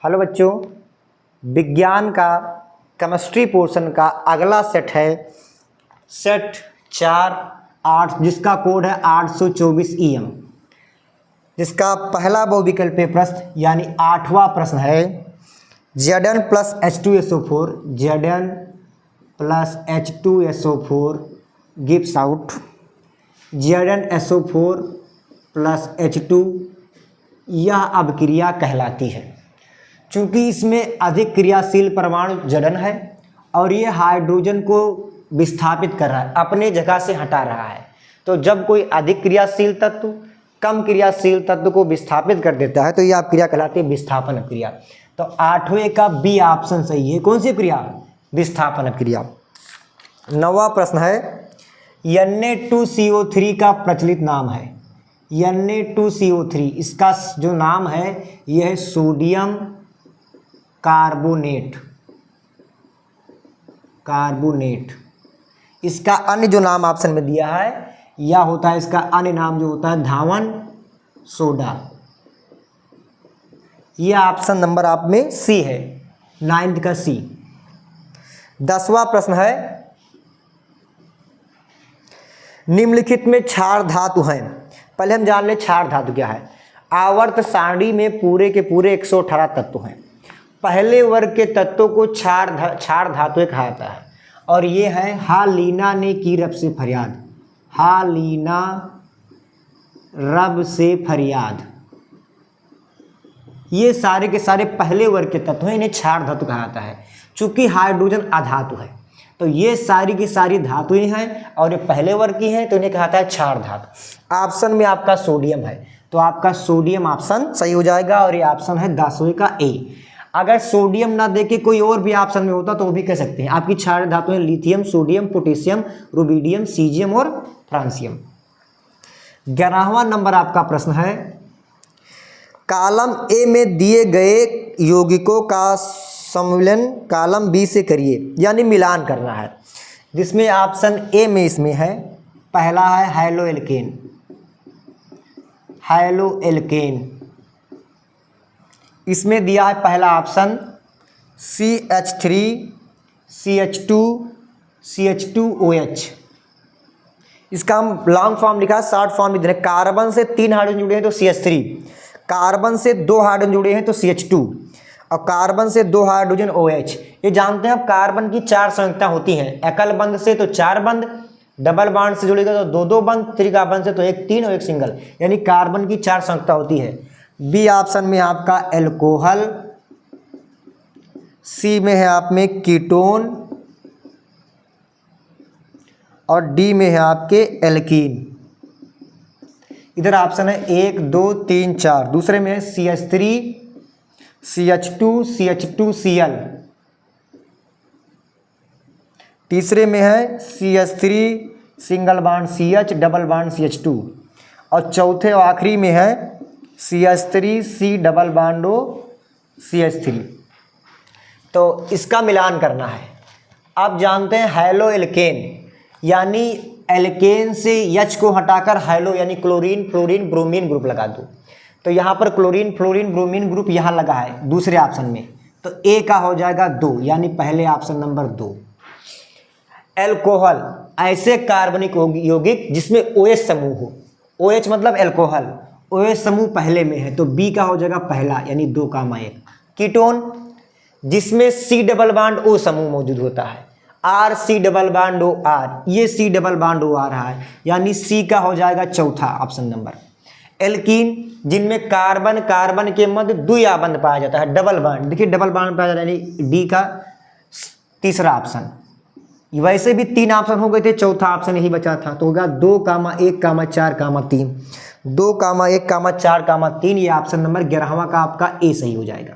Hello बच्चों, विज्ञान का केमिस्ट्री पोर्शन का अगला सेट है सेट 4-8 जिसका कोड है 824 EM, जिसका पहला बहुविकल्पीय प्रश्न यानी 8वां प्रश्न है Zn plus H2SO4 Zn plus H2SO4 gives out ZnSO4 plus H2। यह अभिक्रिया कहलाती है। चूँकि इसमें अधिक क्रियाशील परमाणु जड़न है और ये हाइड्रोजन को विस्थापित कर रहा है, अपने जगह से हटा रहा है। तो जब कोई अधिक क्रियाशील तत्व कम क्रियाशील तत्व को विस्थापित कर देता है तो यह क्रिया कहलाती है विस्थापन क्रिया। तो 8वें का बी ऑप्शन सही है। कौन सी क्रिया? विस्थापन क्रिया। 9वां प्रश्न है Na2CO3 का प्रचलित नाम है। Na2CO3 इसका जो नाम है यह है सोडियम कार्बोनेट। इसका अन्य जो नाम ऑप्शन में दिया है यह होता है, इसका अन्य नाम जो होता है धावन सोडा। यह ऑप्शन नंबर आप में सी है, 9th का सी। 10वां प्रश्न है निम्नलिखित में क्षार धातु हैं। पहले हम जान ले क्षार धातु क्या है। आवर्त सारणी में पूरे के पूरे 118 तत्व हैं। पहले वर्ग के तत्वों को क्षार धातु कहा जाता है और ये है हालीना ने की रब से फरियाद। हालीना रब से फरियाद, ये सारे के सारे पहले वर्ग के तत्व हैं, इन्हें क्षार धातु कहा जाता है। चूंकि हाइड्रोजन अधातु है तो ये सारी की सारी धातुएं हैं और ये पहले वर्ग की हैं तो इन्हें कहा जाता है क्षार धातु। ऑप्शन में आपका सोडियम है तो आपका सोडियम ऑप्शन सही हो जाएगा और ये ऑप्शन है 10वें का ए। अगर सोडियम ना देके कोई और भी ऑप्शन में होता तो वो भी कह सकते हैं। आपकी क्षार धातुएं lithium, sodium, potassium, rubidium, caesium और फ्रांसियम। 11वां नंबर आपका प्रश्न है कॉलम ए में दिए गए यौगिकों का सम्मिलन कॉलम बी से करिए, यानी मिलान करना है। जिसमें ऑप्शन ए में इसमें है पहला है हाइलोएल्केन। इसमें दिया है पहला ऑप्शन CH3 CH2 CH2OH। इसका हम लॉन्ग फॉर्म लिखा है, शॉर्ट फॉर्म भी दे रहे हैं। कार्बन से 3 हाइड्रोजन जुड़े हैं तो CH3, कार्बन से 2 हाइड्रोजन जुड़े हैं तो CH2 और कार्बन से 2 हाइड्रोजन OH। ये जानते हैं अब कार्बन की 4 संयुक्ता होती हैं। एकल बंध से तो 4 बंध, डबल बॉन्ड से जुड़ेगा तो 2-2 बंध, त्रिका बंध से तो 1 3 और 1 सिंगल, यानी कार्बन की 4 संयुक्ता होती है। बी ऑप्शन में आपका एल्कोहल, सी में है आप में कीटोन और डी में है आपके एल्कीन। इधर ऑप्शन है 1 2 3 4, दूसरे में है CH3 CH2 CH2Cl, तीसरे में है CH3 single bond CH double bond CH2 और चौथे और आखिरी में है CH3 C double bond O CH3। तो इसका मिलान करना है। आप जानते हैं हैलोएल्केन यानी एल्केन से H को हटाकर हैलो यानी क्लोरीन फ्लोरीन ब्रोमीन ग्रुप लगा दो। तो यहाँ पर क्लोरीन फ्लोरीन ब्रोमीन ग्रुप यहाँ लगा है दूसरे ऑप्शन में, तो ए का हो जाएगा 2, यानी पहले ऑप्शन नंबर 2। एल्कोहल ऐसे कार्बनिक यौगिक जिसमें OH समूह हो। OH मतलब एल्कोहल, OH समूह पहले में है तो बी का हो जाएगा पहला, यानी 2,1। कीटोन जिसमें C डबल बॉन्ड O समूह मौजूद होता है, RC double bond O R, ये C डबल बॉन्ड O आ रहा है, यानी सी का हो जाएगा चौथा ऑप्शन नंबर। एल्कीन जिनमें कार्बन के मध्य द्विया बंध पाया जाता है, डबल बॉन्ड, देखिए डबल बॉन्ड पाया जाता है, यानी डी का तीसरा ऑप्शन। वैसे भी 3 ऑप्शन हो गए थे, चौथा ऑप्शन यही बचा था तो होगा 2,1,4,3। 2,1,4,3 ये ऑप्शन नंबर 11वां का आपका ए सही हो जाएगा।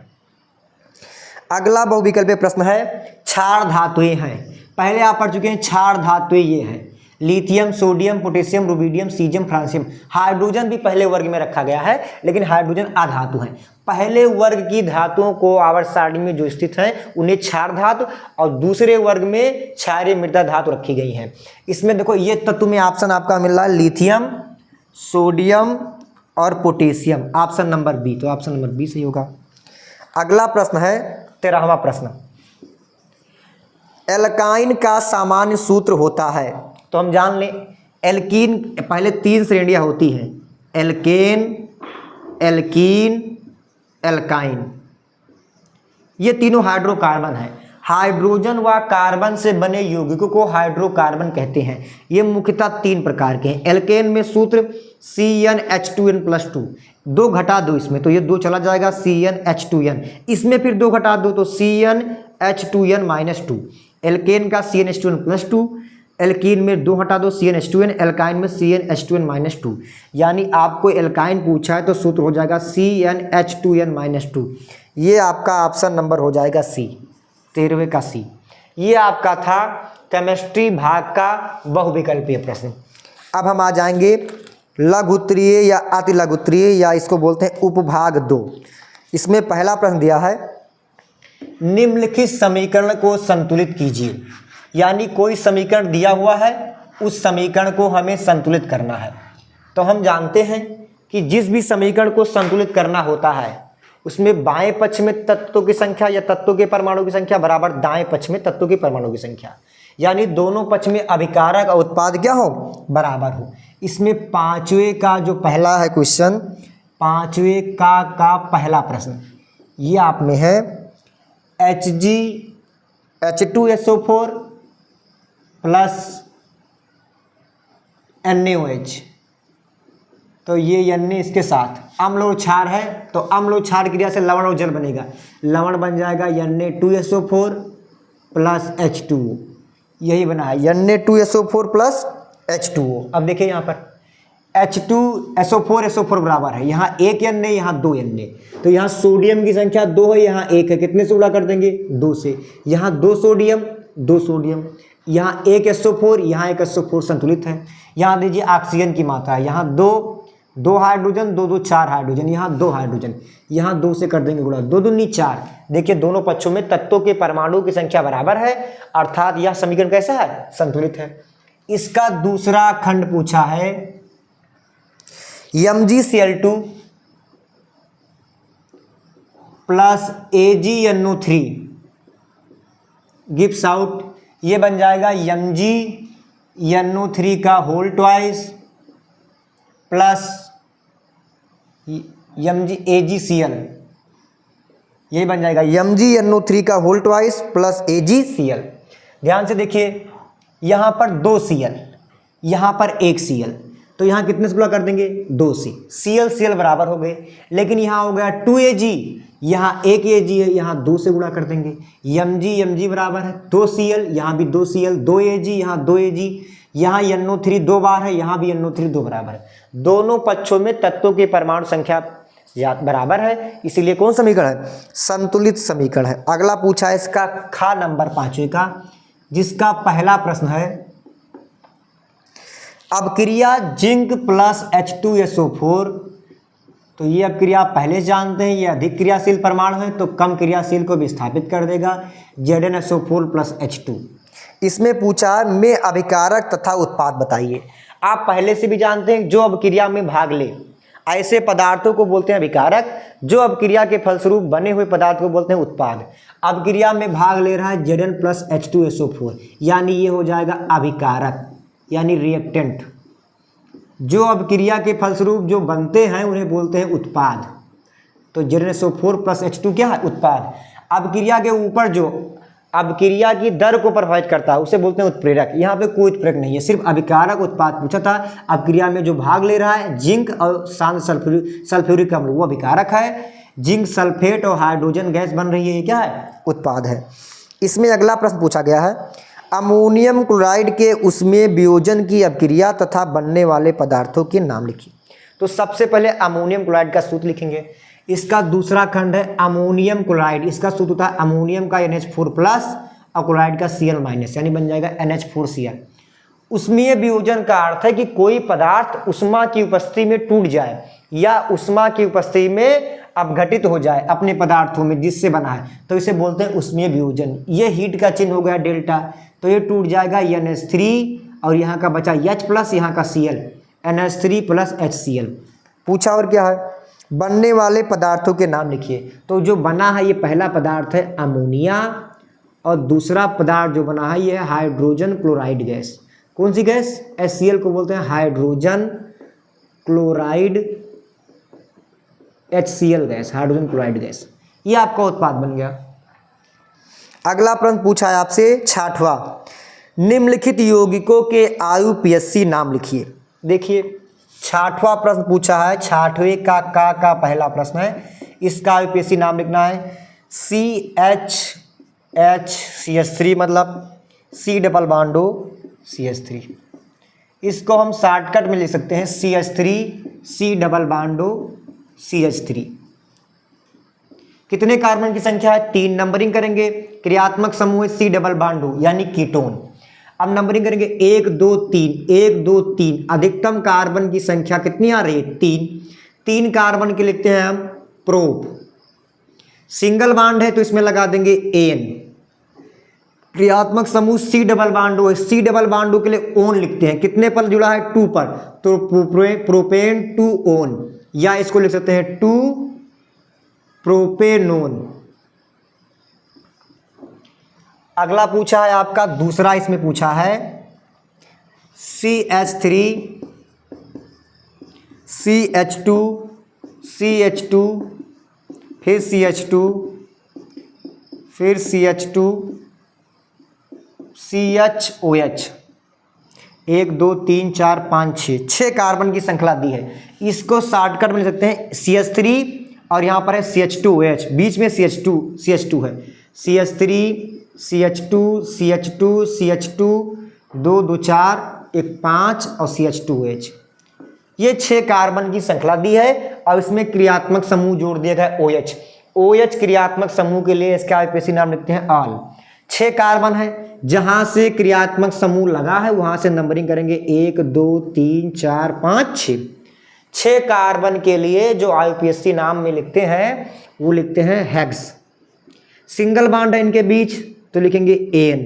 अगला बहुविकल्पीय प्रश्न है क्षार धातुएं हैं। पहले आप पढ़ चुके हैं क्षार धातुएं ये हैं lithium, sodium, potassium, rubidium, caesium, francium. Hydrogen भी पहले वर्ग में रखा गया है लेकिन हाइड्रोजन अधातु हैं। पहले वर्ग की धातुओं को आवर्त सारणी में जो स्थित हैं उन्हें क्षार धातु और दूसरे वर्ग में क्षारीय मृदा धातु रखी गई हैं। इसमें देखो ये तत्व में ऑप्शन आपका मिल रहा है लिथियम, सोडियम और पोटेशियम, ऑप्शन नंबर बी, तो ऑप्शन नंबर बी सही होगा। अगला प्रश्न है 13वां प्रश्न, एल्काइन का सामान्य सूत्र होता है। तो हम जान लें, एल्कीन पहले 3 श्रेणियां होती हैं, एल्केन, एल्कीन, एल्काइन। ये तीनों हाइड्रोकार्बन है। हाइड्रोजन व कार्बन से बने यौगिकों को हाइड्रोकार्बन कहते हैं। ये मुख्यतः 3 प्रकार के हैं। एल्केन में सूत्र CnH2n+2, 2 घटा दो इसमें तो ये 2 चला जाएगा, CnH2n, इसमें फिर 2 घटा दो तो CnH2n-2। एल्केन का CnH2n+2, एल्कीन में 2 हटा दो CnH2n, एल्काइन में CnH2n-2। यानी आपको एल्काइन पूछा है तो सूत्र हो जाएगा CnH2n-2। ये आपका ऑप्शन नंबर हो जाएगा सी, 13वें का सी। ये आपका था केमिस्ट्री भाग का बहुविकल्पीय प्रश्न। अब हम आ जाएंगे लघुत्तरीय या अतिलघुत्तरीय, या इसको बोलते हैं उपभाग 2। इसमें पहला प्रश्न दिया है, निम्नलिखित समीकरण को संतुलित कीजिए। यानी कोई समीकरण दिया हुआ है, उस समीकरण को हमें संतुलित करना है। तो हम जानते हैं कि जिस भी समीकरण को संतुलित करना होता है उसमें बाएं पक्ष में तत्वों की संख्या या तत्वों के परमाणु की संख्या बराबर दाएं पक्ष में तत्वों के परमाणु की संख्या, यानी दोनों पक्ष में अभिकारक और उत्पाद क्या हो, बराबर हो। इसमें 5वें का जो पहला है क्वेश्चन, 5वें का पहला प्रश्न ये आप में है Hg(H2SO4) + NaOH। तो ये Na इसके साथ अम्ल और क्षार है, तो अम्ल और क्षार क्रिया से लवण और जल बनेगा। लवण बन जाएगा Na2SO4 + H2O। यही बना है Na2SO4 + H2O। अब देखिए यहाँ पर H2SO4 बराबर है, यहाँ 1 Na, यहाँ 2 Na। तो यहाँ सोडियम की संख्या 2 है, यहाँ 1 है, कितने से गुणा कर देंगे, 2 से। यहाँ 2 सोडियम, 2 सोडियम, यहाँ 1 SO4, यहाँ 1 SO4 संतुलित है। यहाँ दीजिए ऑक्सीजन की मात्रा है, यहाँ 2 हाइड्रोजन, 2 4 हाइड्रोजन, यहाँ 2 हाइड्रोजन, यहाँ 2 से कर देंगे गुणा, 2 दूनी 4। देखिए दोनों पक्षों में तत्वों के परमाणु की संख्या बराबर है, अर्थात यह समीकरण कैसा है, संतुलित है। इसका दूसरा खंड पूछा है, MgCl2 + AgNO3 गिव्स आउट, ये बन जाएगा MgNO3 का होल ट्वाइस प्लस AgCl। यही बन जाएगा MgNO3 का होल ट्वाइस प्लस AgCl। ध्यान से देखिए, यहाँ पर 2 Cl, यहाँ पर 1 Cl, तो यहाँ कितने से गुणा कर देंगे, 2 से। Cl बराबर हो गए, लेकिन यहाँ हो गया 2 Ag, यहाँ 1 Ag है, यहाँ 2 से गुणा कर देंगे। Mg बराबर है 2 Cl, यहाँ भी 2 Cl, 2 Ag, यहाँ 2 Ag, यहाँ NO3 2 बार है, यहाँ भी NO3 2 बराबर है। दोनों पक्षों में तत्वों की परमाणु संख्या बराबर है, इसीलिए कौन समीकरण है, संतुलित समीकरण है। अगला पूछा है इसका खा नंबर 5वें का, जिसका पहला प्रश्न है, अपक्रिया जिंक + H2SO4। तो ये अपक्रिया आप पहले जानते हैं, ये अधिक क्रियाशील परमाणु है, तो कम क्रियाशील को विस्थापित कर देगा, ZnSO4 + H2। इसमें पूछा में अभिकारक तथा उत्पाद बताइए। आप पहले से भी जानते हैं, जो अपक्रिया में भाग ले ऐसे पदार्थों को बोलते हैं अभिकारक, जो अपक्रिया के फलस्वरूप बने हुए पदार्थ को बोलते हैं उत्पाद। अपक्रिया में भाग ले रहा है Zn + H2SO4, यानी ये हो जाएगा अभिकारक, यानी रिएक्टेंट। जो अपक्रिया के फलस्वरूप जो बनते हैं उन्हें बोलते हैं उत्पाद। तो ZnSO4 + H2 क्या है, उत्पाद। अपक्रिया के ऊपर जो अपक्रिया की दर को प्रभावित करता है उसे बोलते हैं उत्प्रेरक। यहाँ पे कोई उत्प्रेरक नहीं है, सिर्फ अभिकारक उत्पाद पूछा था। अपक्रिया में जो भाग ले रहा है जिंक और शांत सल्फ्यूरिक अम्ल, वो अभिकारक है। जिंक सल्फेट और हाइड्रोजन गैस बन रही है, ये क्या है, उत्पाद है। इसमें अगला प्रश्न पूछा गया है, अमोनियम क्लोराइड के उसमें वियोजन की अपक्रिया तथा बनने वाले पदार्थों के नाम लिखिए। तो सबसे पहले अमोनियम क्लोराइड का सूत्र लिखेंगे। इसका दूसरा खंड है अमोनियम क्लोराइड, इसका सूत्र होता है अमोनियम का NH4+ और क्लोराइड का Cl-, यानी बन जाएगा NH4Cl। उसमें वियोजन का अर्थ है कि कोई पदार्थ उष्मा की उपस्थिति में टूट जाए या उष्मा की उपस्थिति में अपघटित हो जाए अपने पदार्थों में जिससे बना है, तो इसे बोलते हैं उष्मीय वियोजन। ये हीट का चिन्ह हो गया डेल्टा, तो ये टूट जाएगा NH3 और यहाँ का बचा H+, यहाँ का Cl, NH3 + HCl। पूछा और क्या है, बनने वाले पदार्थों के नाम लिखिए। तो जो बना है ये पहला पदार्थ है अमोनिया, और दूसरा पदार्थ जो बना है ये है हाइड्रोजन क्लोराइड गैस। कौन सी गैस? HCl को बोलते हैं hydrogen chloride, HCl gas, hydrogen chloride gas. ये आपका उत्पाद बन गया। अगला प्रश्न पूछा है आपसे 6वां, निम्नलिखित यौगिकों के IUPAC नाम लिखिए। देखिए 6वां प्रश्न पूछा है, 6वें का पहला प्रश्न है, इसका IUPAC नाम लिखना है CHH मतलब C डबल बॉन्डो CH3। इसको हम शॉर्टकट में लिख सकते हैं CH3 C डबल बॉन्डो CH3। कितने कार्बन की संख्या है? 3। नंबरिंग करेंगे, क्रियात्मक समूह है C डबल बॉन्डो यानी कीटोन। अब नंबरिंग करेंगे 1 2 3 1 2 3। अधिकतम कार्बन की संख्या कितनी आ रही है? 3। 3 कार्बन के लिखते हैं हम प्रोप। सिंगल बॉन्ड है तो इसमें लगा देंगे एन। क्रियात्मक समूह C डबल बॉन्डो है, C डबल बॉन्डो के लिए ओन लिखते हैं। कितने पर जुड़ा है? 2 पर, तो प्रोपेन 2 ओन, या इसको लिख सकते हैं 2 प्रोपेनोन। अगला पूछा है आपका दूसरा, इसमें पूछा है CH3 CH2 CH2 फिर CH2 फिर CH2 CHOH। 1 2 3 4 5 6 कार्बन की श्रृंखला दी है। इसको शॉर्टकट में लिख सकते हैं CH3 और यहाँ पर है CH2OH, बीच में CH2 है। CH3 CH2 CH2 CH2 2 2 4 1 5 और CH2OH। ये 6 कार्बन की श्रृंखला दी है और इसमें क्रियात्मक समूह जोड़ दिया गया OH। OH क्रियात्मक समूह के लिए इसका IUPAC नाम लिखते हैं ऑल। 6 कार्बन है, जहां से क्रियात्मक समूह लगा है वहां से नंबरिंग करेंगे 1 2 3 4 5 6। 6 कार्बन के लिए जो IUPAC नाम में लिखते हैं वो लिखते हैं हेक्स। सिंगल बॉन्ड है इनके बीच तो लिखेंगे एन।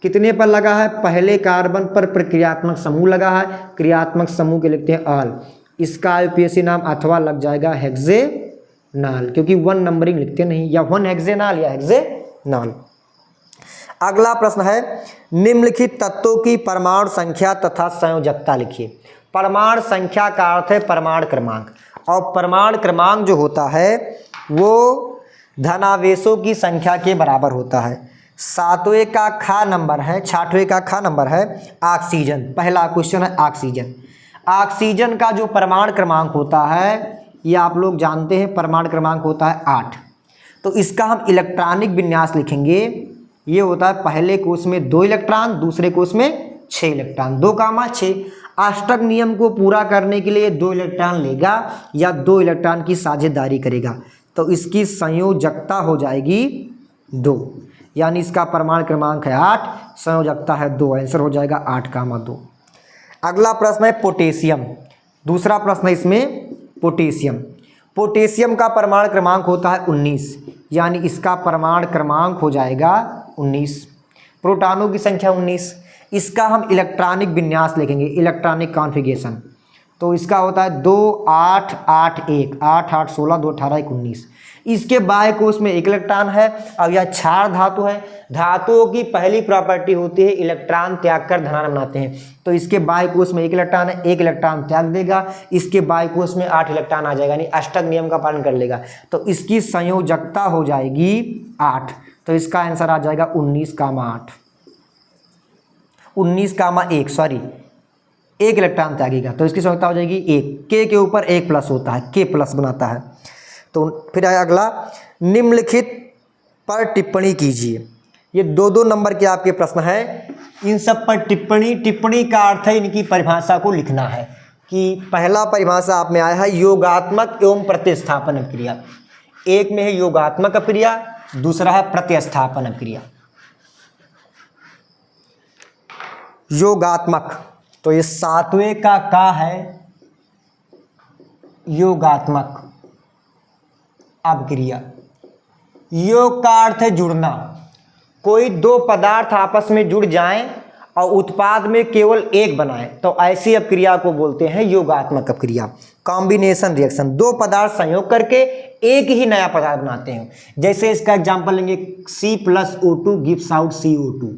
कितने पर लगा है? पहले कार्बन पर क्रियात्मक समूह लगा है, क्रियात्मक समूह के लिखते हैं ऑल। इसका IUPAC नाम अथवा लग जाएगा हेक्सेनॉल, क्योंकि 1 नंबरिंग लिखते नहीं, या 1 हेक्सेनॉल या हेक्सेनॉल। अगला प्रश्न है, निम्नलिखित तत्वों की परमाणु संख्या तथा संयोजकता लिखिए। परमाणु संख्या का अर्थ है परमाणु क्रमांक, और परमाणु क्रमांक जो होता है वो धनावेशों की संख्या के बराबर होता है। 7वें का ख नंबर है, 6वें का ख नंबर है ऑक्सीजन। पहला क्वेश्चन है ऑक्सीजन। ऑक्सीजन का जो परमाणु क्रमांक होता है ये आप लोग जानते हैं, परमाणु क्रमांक होता है 8। तो इसका हम इलेक्ट्रॉनिक विन्यास लिखेंगे। ये होता है पहले कोष में 2 इलेक्ट्रॉन, दूसरे कोष में 6 इलेक्ट्रॉन, 2, 6। अष्टक नियम को पूरा करने के लिए 2 इलेक्ट्रॉन लेगा या 2 इलेक्ट्रॉन की साझेदारी करेगा, तो इसकी संयोजकता हो जाएगी 2, यानी इसका परमाणु क्रमांक है 8, संयोजकता है 2। आंसर हो जाएगा 8, 2। अगला प्रश्न है पोटेशियम। दूसरा प्रश्न है इसमें पोटेशियम। पोटेशियम का परमाणु क्रमांक होता है 19, यानी इसका परमाणु क्रमांक हो जाएगा 19। प्रोटॉनों की संख्या 19। इसका हम इलेक्ट्रॉनिक विन्यास लिखेंगे, इलेक्ट्रॉनिक कॉन्फ़िगरेशन। तो इसका होता है 2 8 8 1 8 8 16 2 18 1 19। इसके बाह्य कोष में 1 इलेक्ट्रॉन है। अब यह क्षार धातु है। धातुओं की पहली प्रॉपर्टी होती है इलेक्ट्रॉन त्याग कर धनात्मक बनाते हैं। तो इसके बाह्य कोष में 1 इलेक्ट्रॉन है, 1 इलेक्ट्रॉन त्याग देगा, इसके बाह्य कोष में 8 इलेक्ट्रॉन आ जाएगा, यानी अष्टक नियम का पालन कर लेगा। तो इसकी संयोजकता हो जाएगी 8। तो इसका आंसर आ जाएगा 19, 1 सॉरी 1 इलेक्ट्रॉन त्यागेगा, तो इसकी संयोजकता हो जाएगी 1। के ऊपर 1 प्लस होता है, के प्लस बनाता है। तो फिर आया अगला, निम्नलिखित पर टिप्पणी कीजिए। ये 2-2 नंबर के आपके प्रश्न है। इन सब पर टिप्पणी का अर्थ है इनकी परिभाषा को लिखना है। कि पहला परिभाषा आप में आया है योगात्मक एवं प्रतिस्थापन अभिक्रिया। एक में है योगात्मक अभिक्रिया, दूसरा है प्रतिस्थापन अभिक्रिया। योगात्मक, तो ये 7वें का है योगात्मक अभिक्रिया। योग का अर्थ है जुड़ना। कोई 2 पदार्थ आपस में जुड़ जाएं और उत्पाद में केवल एक बनाए तो ऐसी अपक्रिया को बोलते हैं योगात्मक अपक्रिया, कॉम्बिनेशन रिएक्शन। दो पदार्थ संयोग करके एक ही नया पदार्थ बनाते हैं। जैसे इसका एग्जांपल लेंगे, C+O2 गिव्स आउट CO2।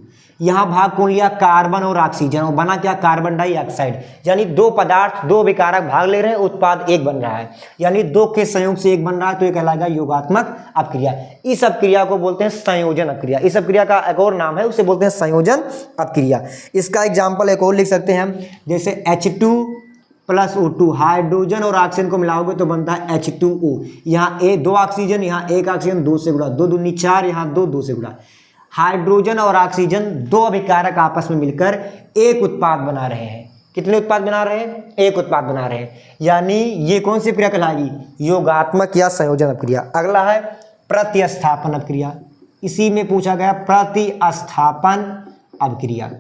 यहाँ भाग कौन लिया, कार्बन और ऑक्सीजन, और बना क्या, कार्बन डाइऑक्साइड। यानी दो पदार्थ, दो विकारक भाग ले रहे हैं, उत्पाद एक बन रहा है, यानी दो के संयोग से एक बन रहा है, तो ये कहलाएगा योगात्मक अपक्रिया। इस अपक्रिया को बोलते हैं संयोजन अपक्रिया। इस अपक्रिया का एक और नाम है, उसे बोलते हैं संयोजन अपक्रिया। इसका एग्जाम्पल एक और लिख सकते हैं हम, जैसे H2+O2, हाइड्रोजन और ऑक्सीजन को मिलाओगे तो बनता है H2O। यहाँ दो ऑक्सीजन, यहाँ एक ऑक्सीजन, 2 से गुणा, 2 दूनी 4, यहाँ 2 से गुणा। हाइड्रोजन और ऑक्सीजन दो अभिकारक आपस में मिलकर एक उत्पाद बना रहे हैं। कितने उत्पाद बना रहे हैं, एक उत्पाद बना रहे हैं, यानी ये कौन सी क्रिया कहलाएगी, योगात्मक या संयोजन अपक्रिया। अगला है प्रतिस्थापन अपक्रिया। इसी में पूछा गया प्रतिस्थापन अपक्रिया।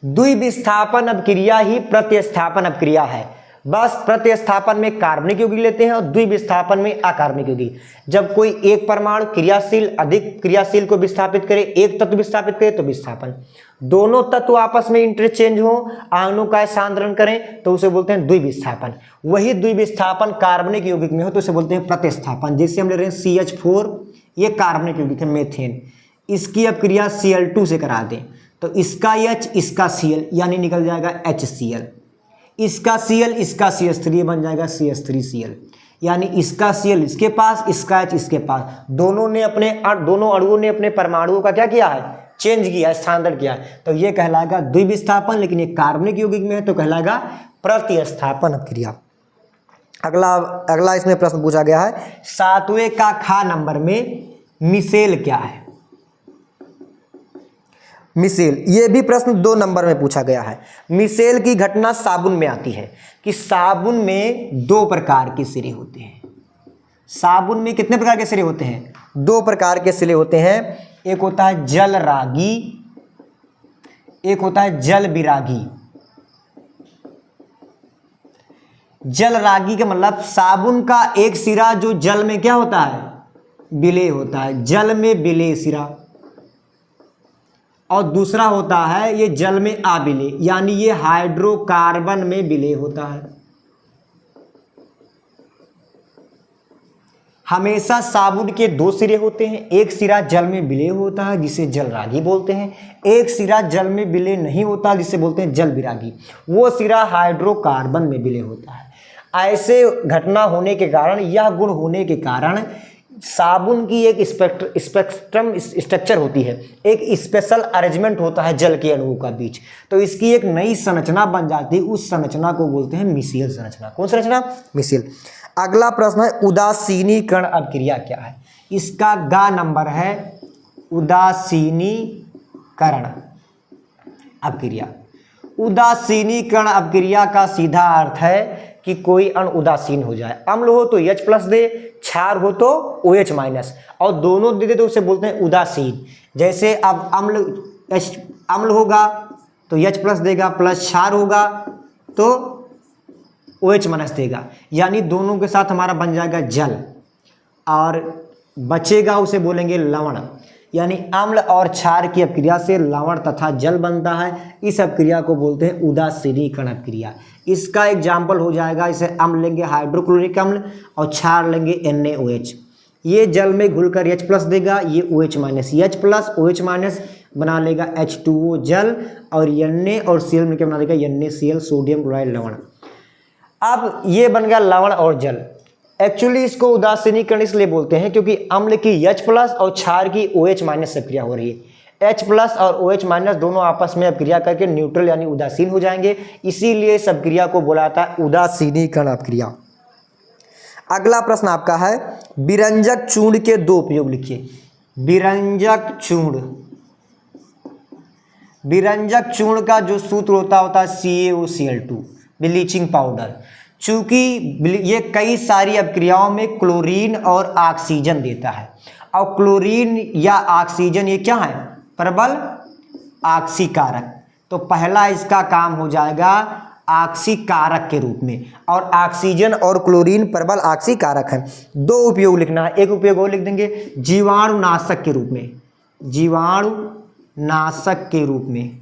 द्विविस्थापन अपक्रिया ही प्रतिस्थापन अपक्रिया है। बस प्रतिस्थापन में कार्बनिक यौगिक लेते हैं और द्विविस्थापन में अकार्बनिक यौगिक। जब कोई एक परमाणु क्रियाशील अधिक क्रियाशील को विस्थापित करे, एक तत्व विस्थापित करे तो विस्थापन। दोनों तत्व आपस में इंटरचेंज हो, आणु का सांद्रण करें तो उसे बोलते हैं द्विविस्थापन। वही द्विविस्थापन कार्बनिक यौगिक में हो तो उसे बोलते हैं प्रतिस्थापन। जैसे हम ले रहे हैं CH4, ये कार्बनिक यौगिक है मीथेन, इसकी अपक्रिया Cl2 से करा दें तो इसका H इसका Cl यानी निकल जाएगा HCl, इसका Cl इसका CH3 बन जाएगा CH3Cl, यानी इसका Cl इसके पास, इसका H इसके पास। दोनों अणुओं ने अपने परमाणुओं का क्या किया है, चेंज किया है, स्थानांतरण किया है, तो ये कहलाएगा द्विविस्थापन। लेकिन ये कार्बनिक यौगिक में है तो कहलाएगा प्रतिस्थापन अपक्रिया। अगला इसमें प्रश्न पूछा गया है, 7वें का खा नंबर में मिसेल क्या है। मिसेल, ये भी प्रश्न 2 नंबर में पूछा गया है। मिसेल की घटना साबुन में आती है कि साबुन में 2 प्रकार के सिरे होते हैं। साबुन में कितने प्रकार के सिरे होते हैं, 2 प्रकार के सिरे होते हैं। एक होता है जल रागी, एक होता है जल विरागी। जल रागी का मतलब साबुन का एक सिरा जो जल में क्या होता है, विलेय होता है, जल में विलेय सिरा। और दूसरा होता है ये जल में अविलेय, यानी ये हाइड्रोकार्बन में विलेय होता है। हमेशा साबुन के 2 सिरे होते हैं, एक सिरा जल में विलेय होता है जिसे जल रागी बोलते हैं, एक सिरा जल में विलेय नहीं होता जिसे बोलते हैं जल विरागी। वो सिरा हाइड्रोकार्बन में विलेय होता है। ऐसे घटना होने के कारण, यह गुण होने के कारण साबुन की एक स्पेक्ट्रम स्ट्रक्चर होती है, एक स्पेशल अरेंजमेंट होता है जल के अणुओं का बीच, तो इसकी एक नई संरचना बन जाती है। उस संरचना को बोलते हैं मिसेल संरचना। कौन संरचना, मिसेल। अगला प्रश्न है उदासीनीकरण अपक्रिया क्या है। इसका गा नंबर है उदासीनीकरण अपक्रिया। उदासीनीकरण अपक्रिया का सीधा अर्थ है कि कोई अणु उदासीन हो जाए। अम्ल हो तो H+ दे, क्षार हो तो OH-, और दोनों दे दे तो उसे बोलते हैं उदासीन। जैसे अब अम्ल होगा तो H+ देगा, प्लस क्षार होगा तो OH- देगा, यानी दोनों के साथ हमारा बन जाएगा जल, और बचेगा उसे बोलेंगे लवण। यानी अम्ल और क्षार की अपक्रिया से लवण तथा जल बनता है। इस अपक्रिया को बोलते हैं उदासीनीकरण अपक्रिया। इसका एग्जाम्पल हो जाएगा, इसे अम्ल लेंगे हाइड्रोक्लोरिक अम्ल और क्षार लेंगे NaOH। ये जल में घुलकर H+ देगा, ये OH-, H+ OH- बना लेगा H2O जल, और Na और Cl मिलकर बना देगा NaCl सोडियम क्लोराइड लवण। अब ये बन गया लवण और जल। एक्चुअली इसको उदासीनीकरण इसलिए बोलते हैं क्योंकि अम्ल की H+ और क्षार की OH- से क्रिया हो रही है। H+ और OH- दोनों आपस में अपक्रिया करके न्यूट्रल यानी उदासीन हो जाएंगे, इसीलिए इस अपक्रिया को बोला जाता है उदासीनीकरण अपक्रिया। अगला प्रश्न आपका है, विरंजक चूर्ण के 2 उपयोग लिखिए। विरंजक चूर्ण, विरंजक चूर्ण का जो सूत्र होता है CaOCl2, ब्लीचिंग पाउडर। चूंकि ये कई सारी अपक्रियाओं में क्लोरीन और ऑक्सीजन देता है, और क्लोरीन या ऑक्सीजन ये क्या है, प्रबल ऑक्सीकारक, तो पहला इसका काम हो जाएगा ऑक्सीकारक के रूप में, और ऑक्सीजन और क्लोरीन प्रबल ऑक्सीकारक है। 2 उपयोग लिखना है, एक उपयोग और लिख देंगे जीवाणुनाशक के रूप में, जीवाणुनाशक नाशक के रूप में।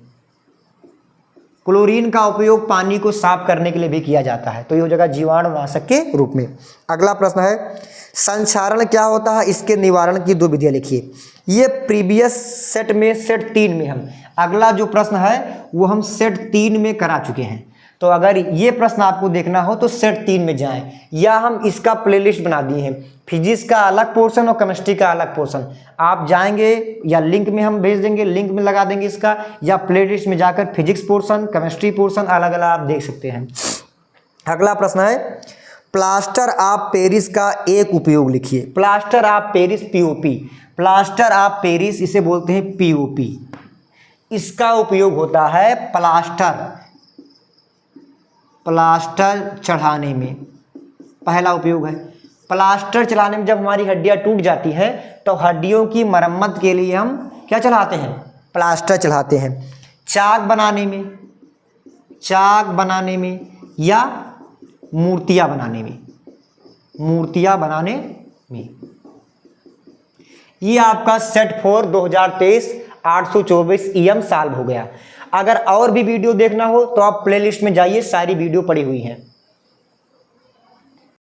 क्लोरीन का उपयोग पानी को साफ करने के लिए भी किया जाता है, तो ये हो जाएगा जीवाणुनाशक के रूप में। अगला प्रश्न है संक्षारण क्या होता है, इसके निवारण की 2 विधियां लिखिए। ये प्रीवियस सेट में सेट 3 में हम अगला जो प्रश्न है वो हम सेट 3 में करा चुके हैं, तो अगर ये प्रश्न आपको देखना हो तो सेट 3 में जाएं, या हम इसका प्लेलिस्ट बना दिए हैं, फिजिक्स का अलग पोर्शन और केमिस्ट्री का अलग पोर्शन। आप जाएंगे या लिंक में हम भेज देंगे, लिंक में लगा देंगे इसका, या प्लेलिस्ट में जाकर फिजिक्स पोर्शन केमिस्ट्री पोर्शन अलग अलग आप देख सकते हैं। अगला प्रश्न है प्लास्टर ऑफ पेरिस का एक उपयोग लिखिए। Plaster of Paris POP, plaster of Paris इसे बोलते हैं पीओपी। इसका उपयोग होता है प्लास्टर चढ़ाने में। पहला उपयोग है प्लास्टर चढ़ाने में। जब हमारी हड्डियां टूट जाती हैं तो हड्डियों की मरम्मत के लिए हम क्या चढ़ाते हैं, प्लास्टर चढ़ाते हैं। चाक बनाने में या मूर्तियां बनाने में। ये आपका सेट 4 2023 824 EM सॉल्व हो गया। अगर और भी वीडियो देखना हो तो आप प्लेलिस्ट में जाइए, सारी वीडियो पड़ी हुई हैं।